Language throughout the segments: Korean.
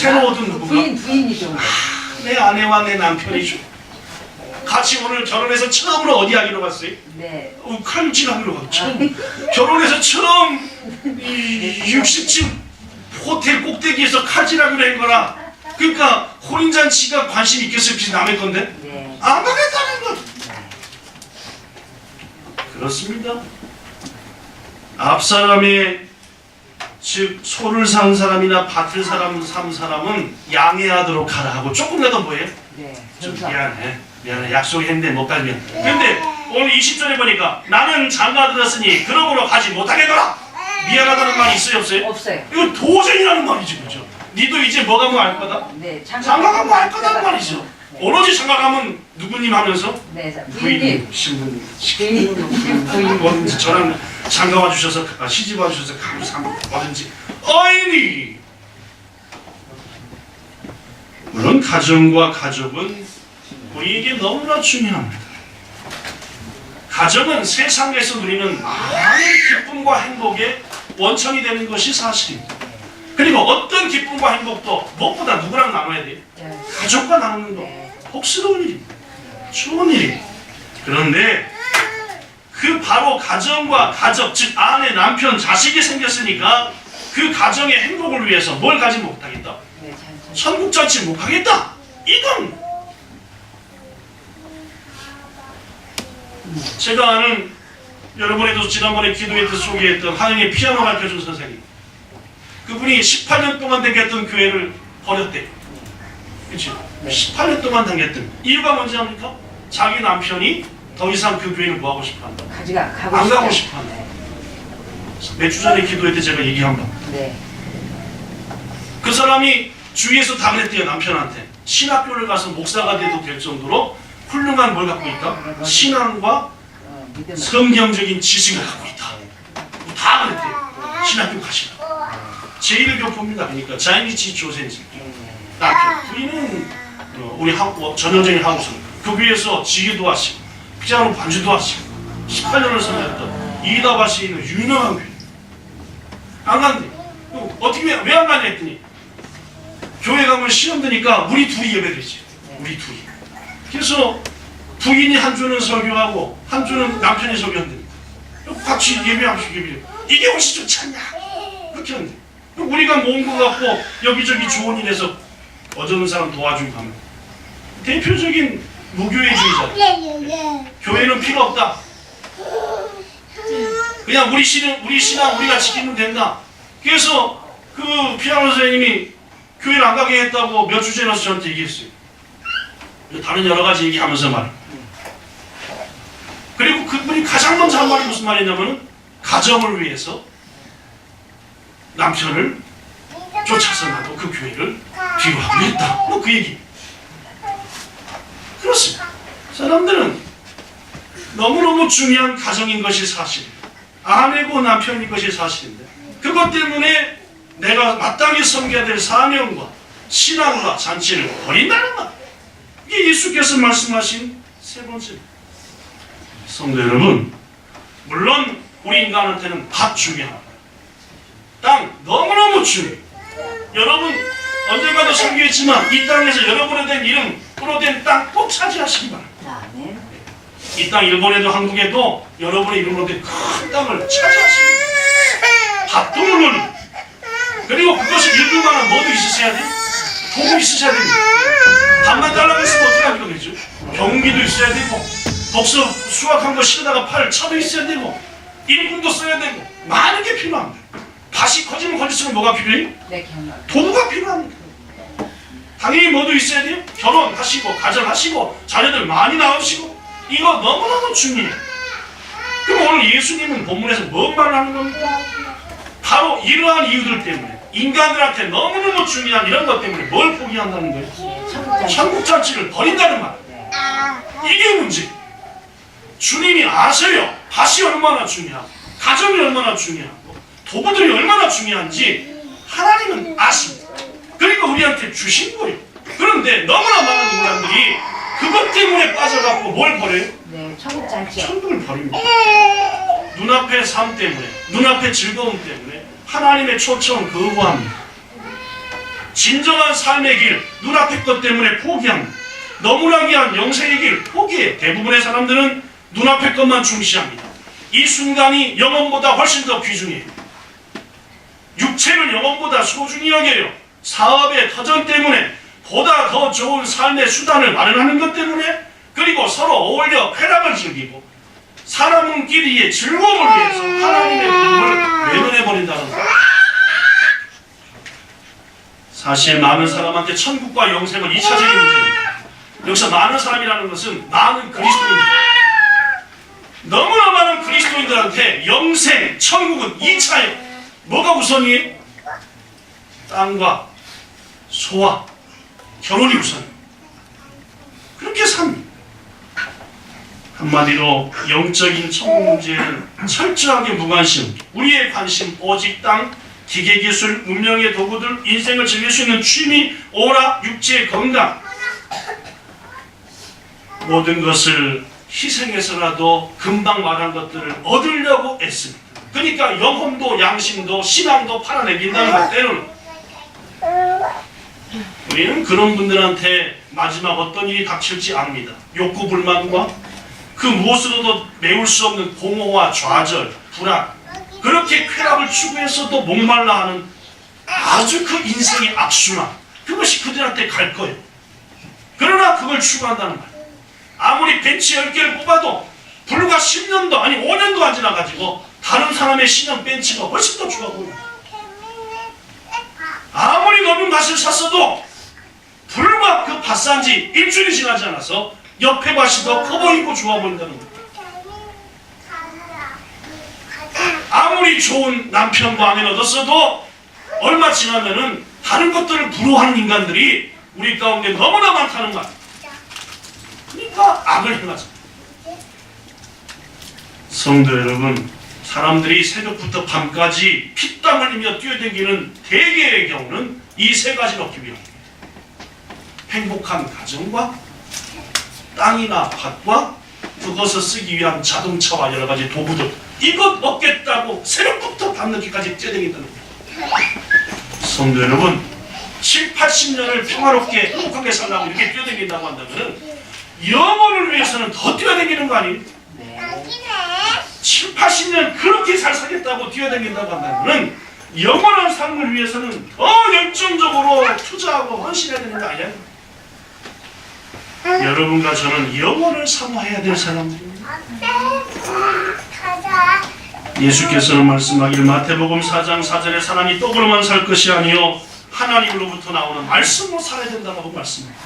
새로 얻은 누군가? 부인이죠. 내 아내와 내 남편이죠. 같이 오늘 결혼해서 처음으로 어디 하기로 갔어요? 네. 칼질하기로 갔죠. 결혼해서 처음 60층 호텔 꼭대기에서 칼질하기로 한 거라. 그러니까 혼인잔치가 관심 있겠어요? 혹시 남의 건데? 네. 안 하겠다는 거. 그렇습니다. 앞 사람의 즉 소를 산 사람이나 밭을 산 사람은 양해하도록 하라 하고 조금이라도 뭐예요? 네. 좀 미안해 약속했는데 못 가면. 근데 오늘 20절에 보니까 나는 장가 들었으니 그러므로 가지 못하겠노라. 미안하다는 말이 있어요 없어요? 없어요. 이거 도저히라는 말이지 그죠? 니도 이제 뭐 가면 알 거다? 네. 장가 가면 알 거다는 말이죠. 네. 오로지 장가 가면 누구님 하면서 네. 부인님, 신부님, 부인. 뭐든지 저랑 장가 와주셔서 시집 와주셔서 감사합니다. 뭐든지 어이니. 물론 가정과 가족은 우리에게 너무나 중요합니다. 가정은 세상에서 누리는 많은 기쁨과 행복의 원천이 되는 것이 사실입니다. 그리고 어떤 기쁨과 행복도 무엇보다 누구랑 나눠야 돼요? 네. 가족과 나누는 거 네. 복스러운 일입니다. 좋은 일입니다. 그런데 그 바로 가정과 가족, 즉 아내, 남편, 자식이 생겼으니까 그 가정의 행복을 위해서 뭘 가지 못하겠다? 네. 천국잔치 못 하겠다. 이건 제가 아는 여러분에도 지난번에 기도회 때 소개했던 하영의 피아노 가르쳐준 선생님, 그분이 18년 동안 다녔던 교회를 버렸대. 그렇죠? 네. 18년 동안 다녔던 이유가 뭔지 압니까? 자기 남편이 더 이상 그 교회를 뭐 하고 싶어 한다. 안 가고 싶어 한다. 몇 주 전에 기도회 때 제가 얘기한 거. 네. 그 사람이 주위에서 다 그랬대요. 남편한테 신학교를 가서 목사가 돼도 될 정도로 훌륭한 뭘 갖고 있다? 신앙과 성경적인 지식을 갖고 있다. 뭐 다 그랬대요. 신학교 가시라. 제1교포입니다. 그러니까 자이니치 조센지 남편. 부인은 우리 전형적인 한국 사람. 그 교회에서 지휘도 하시고 피아노 반주도 하시고 18년을 섬겼던 이다바시에 있는 유명한 교회. 안 간대. 어떻게 왜 안 가냐 했더니 교회 가면 시험 드니까 우리 둘이 예배드리지. 우리 둘이. 그래서 부인이 한 주는 설교하고 한 주는 남편이 설교한대. 같이 예배하시고 예배. 이게 훨씬 좋지 않냐? 그렇게 한대. 우리가 모은 것 같고 여기저기 좋은 일에서 어쩌는 사람 도와주고 하면 대표적인 무교회주의자. 교회는 필요 없다. 그냥 우리 신앙 우리가 지키면 된다. 그래서 그 피아노 선생님이 교회를 안 가게 했다고 몇 주 전에 와서 저한테 얘기했어요. 다른 여러 가지 얘기하면서 말이에요. 그리고 그분이 가장 먼저 한 말이 무슨 말이냐면은 가정을 위해서 남편을 쫓아서 나도 그 교회를 비유하기로 했다. 뭐 그 얘기. 그렇습니다. 사람들은 너무너무 중요한 가정인 것이 사실입니다. 아내고 남편인 것이 사실인데 그것 때문에 내가 마땅히 섬겨야 될 사명과 신앙과 잔치를 버린다는 것. 이게 예수께서 말씀하신 세 번째입니다. 성도 여러분, 물론 우리 인간한테는 밥 중요합니다. 땅 너무너무 중요해요. 여러분 언젠가도 설교했지만 이 땅에서 여러분에 대한 이름으로 된 땅 꼭 차지하시기 바랍니다. 이 땅 일본에도 한국에도 여러분의 이름으로 된 큰 땅을 차지하십니다. 밥도 물론 그리고 그것을 읽을 만한 뭐도 있으셔야 돼요? 도구 있으셔야 됩니다. 밥만 달라고 했으면 어떻게 하기로 되죠? 병기도 있어야 되고 독서 수학한 거 실어다가 팔 차도 있어야 되고 일꾼도 써야 되고 많은 게 필요합니다. 밭이 커지면 커질수록 뭐가 필요해요? 네, 도구가 필요합니다. 당연히 뭐도 있어야 돼요? 결혼하시고 가정하시고 자녀들 많이 낳으시고 이거 너무너무 중요해요. 그럼 오늘 예수님은 본문에서 뭔 말을 하는 겁니까? 바로 이러한 이유들 때문에 인간들한테 너무너무 중요한 이런 것 때문에 뭘 포기한다는 거예요? 천국잔치를 버린다는 말. 이게 문제. 주님이 아세요. 밭이 얼마나 중요하고 가정이 얼마나 중요하고 도구들이 얼마나 중요한지 하나님은 아십니다. 그러니까 우리한테 주신 거예요. 그런데 너무나 많은 인간들이 그것 때문에 빠져갖고 뭘 버려요? 네, 천국잔치요. 천국을 버립니다. 눈앞의 삶 때문에, 눈앞의 즐거움 때문에 하나님의 초청을 거부합니다. 진정한 삶의 길, 눈앞의 것 때문에 포기합니다. 너무나 귀한 영생의 길 포기해. 대부분의 사람들은 눈앞의 것만 중시합니다. 이 순간이 영혼보다 훨씬 더 귀중해요. 육체를 영혼보다 소중히 여겨요. 사업의 터전 때문에, 보다 더 좋은 삶의 수단을 마련하는 것 때문에, 그리고 서로 어울려 쾌락을 즐기고 사람은끼리의 즐거움을 위해서 하나님의 복음을 외면해버린다는 것. 사실 많은 사람한테 천국과 영생은 2차적인 문제입니다. 여기서 많은 사람이라는 것은 많은 그리스도인입니다. 너무나 많은 그리스도인들한테 영생, 천국은 2차예요. 뭐가 우선이에요? 땅과 소와 결혼이 우선이에요. 그렇게 삽니다. 한마디로 영적인 천국 문제에는 철저하게 무관심, 우리의 관심 오직 땅, 기계기술, 문명의 도구들, 인생을 즐길 수 있는 취미, 오락, 육체의 건강, 모든 것을 희생해서라도 금방 말한 것들을 얻으려고 애씁니다. 그러니까 영혼도 양심도 신앙도 팔아내긴다는 것 때는 우리는 그런 분들한테 마지막 어떤 일이 닥칠지 압니다. 욕구 불만과 그 무엇으로도 메울 수 없는 공허와 좌절, 불안, 그렇게 쾌락을 추구해서도 목말라 하는 아주 그 인생의 악순환, 그것이 그들한테 갈 거예요. 그러나 그걸 추구한다는 말. 아무리 벤치 10개를 뽑아도 불과 10년도 아니 5년도 안 지나가지고 다른 사람의 신형 벤치가 훨씬 더 좋아 보여요. 아무리 넓은 밭을 샀어도 불과 그 밭 산 지 일주일이 지나지 않아서 옆에 밭이 더 커 보이고 좋아 보인다는 거예요. 아무리 좋은 남편과 아내를 얻었어도 얼마 지나면은 다른 것들을 부러워하는 인간들이 우리 가운데 너무나 많다는 말. 그러니까 악을 행하죠. 성도 여러분, 사람들이 새벽부터 밤까지 피땀 흘리며 뛰어다니는 대개의 경우는 이 세 가지를 얻기 위함입니다. 행복한 가정과 땅이나 밭과 그것을 쓰기 위한 자동차와 여러 가지 도구들, 이것 얻겠다고 새벽부터 밤늦게까지 뛰어다닌다는 거예요. 성도 여러분, 7, 80년을 평화롭게 행복하게 살라고 이렇게 뛰어다닌다고 한다면 영혼을 위해서는 더 뛰어다니는 거 아니에요? 7, 80년 그렇게 잘 살겠다고 뛰어다닌다고 한다면 영원한 삶을 위해서는 더 열정적으로 투자하고 헌신해야 되는 거 아니야? 여러분과 저는 영혼을 사모해야 될 사람들입니다. 예수께서는 말씀하기를 마태복음 4장 4절에 사람이 떡으로만 살 것이 아니요 하나님으로부터 나오는 말씀으로 살아야 된다고 말씀합니다.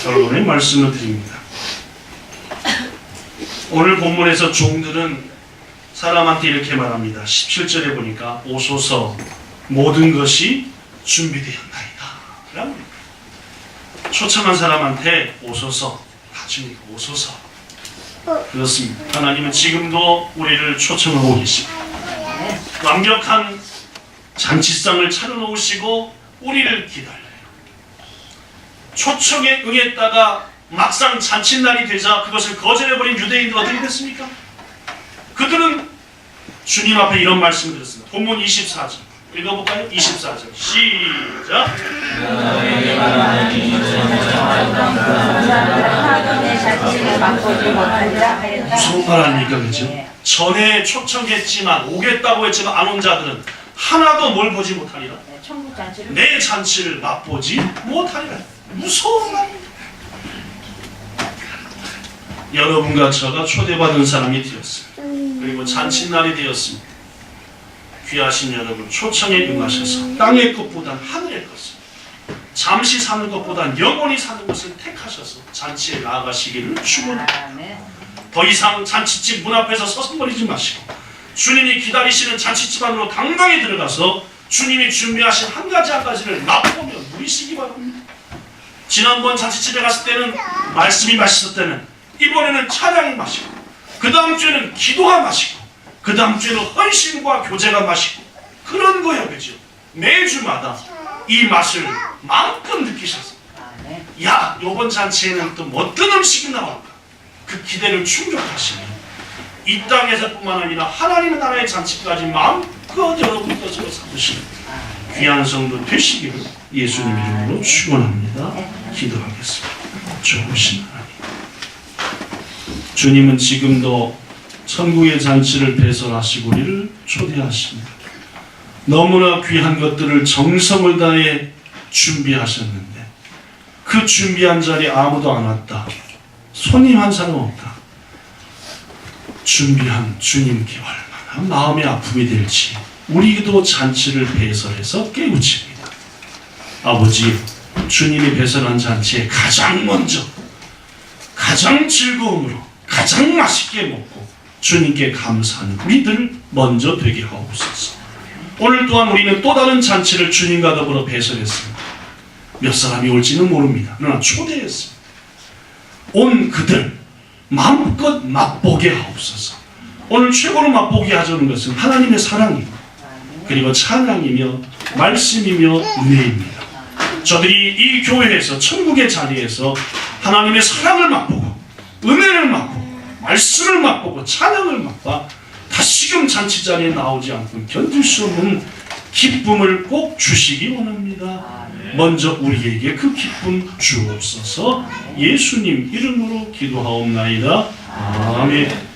결론의 말씀을 드립니다. 오늘 본문에서 종들은 사람한테 이렇게 말합니다. 17절에 보니까 오소서 모든 것이 준비되었나이다. 초청한 사람한테 오소서, 나중에 오소서. 그렇습니다. 하나님은 지금도 우리를 초청하고 계십니다. 완벽한 잔치상을 차려놓으시고 우리를 기다려요. 초청에 응했다가 막상 잔칫날이 되자 그것을 거절해버린 유대인들 어떻게 됐습니까? 그들은 주님 앞에 이런 말씀을 드렸습니다. 본문 24절 읽어볼까요? 24절 시작. 무슨 말 아닙니까? 그렇죠? 전에 초청했지만 오겠다고 했지만 안 온 자들은 하나도 뭘 보지 못하리라. 내 잔치를 맛보지 못하리라. 무서운 말입니다. 여러분과 저가 초대받은 사람이 되었습니다. 그리고 잔칫날이 되었습니다. 귀하신 여러분, 초청에 응하셔서 땅의 것보단 하늘의 것을, 잠시 사는 것보단 영원히 사는 것을 택하셔서 잔치에 나아가시기를 축원합니다. 더 이상 잔치집 문 앞에서 서성거리지 마시고 주님이 기다리시는 잔치집 안으로 당당히 들어가서 주님이 준비하신 한 가지 한 가지를 맛보며 누리시기 바랍니다. 지난번 잔치집에 갔을 때는 말씀이 맛있었다면 이번에는 찬양이 맛있고 그 다음 주에는 기도가 맛있고 그 다음 주에는 헌신과 교제가 맛있고 그런 거예요. 그죠? 매주마다 이 맛을 마음껏 느끼셔서 야, 이번 잔치에는 또 어떤 음식이 나올까? 그 기대를 충족하시면 이 땅에서뿐만 아니라 하나님의 나라의 잔치까지 마음껏 마음껏 여러분 것으로 삼으시는 귀한 성도 되시기를 예수님 이름으로 축원합니다. 기도하겠습니다. 좋으신 하나님, 주님은 지금도 천국의 잔치를 배설하시고 우리를 초대하십니다. 너무나 귀한 것들을 정성을 다해 준비하셨는데 그 준비한 자리에 아무도 안 왔다. 손님 한 사람 없다. 준비한 주님께 얼마나 마음의 아픔이 될지 우리도 잔치를 배설해서 깨우칩니다. 아버지, 주님이 배설한 잔치에 가장 먼저 가장 즐거움으로 가장 맛있게 먹고 주님께 감사하는 우리들 먼저 되게 하옵소서. 오늘 또한 우리는 또 다른 잔치를 주님과 더불어 배설했습니다. 몇 사람이 올지는 모릅니다. 그러나 초대했습니다. 온 그들 마음껏 맛보게 하옵소서. 오늘 최고로 맛보게 하자는 것은 하나님의 사랑이고 그리고 찬양이며 말씀이며 은혜입니다. 저들이 이 교회에서 천국의 자리에서 하나님의 사랑을 맛보고 은혜를 맛보고 말씀을 맛보고 찬양을 맛봐 다시금 잔치 자리에 나오지 않고 견딜 수 없는 기쁨을 꼭 주시기 원합니다. 먼저 우리에게 그 기쁨 주옵소서. 예수님 이름으로 기도하옵나이다. 아멘.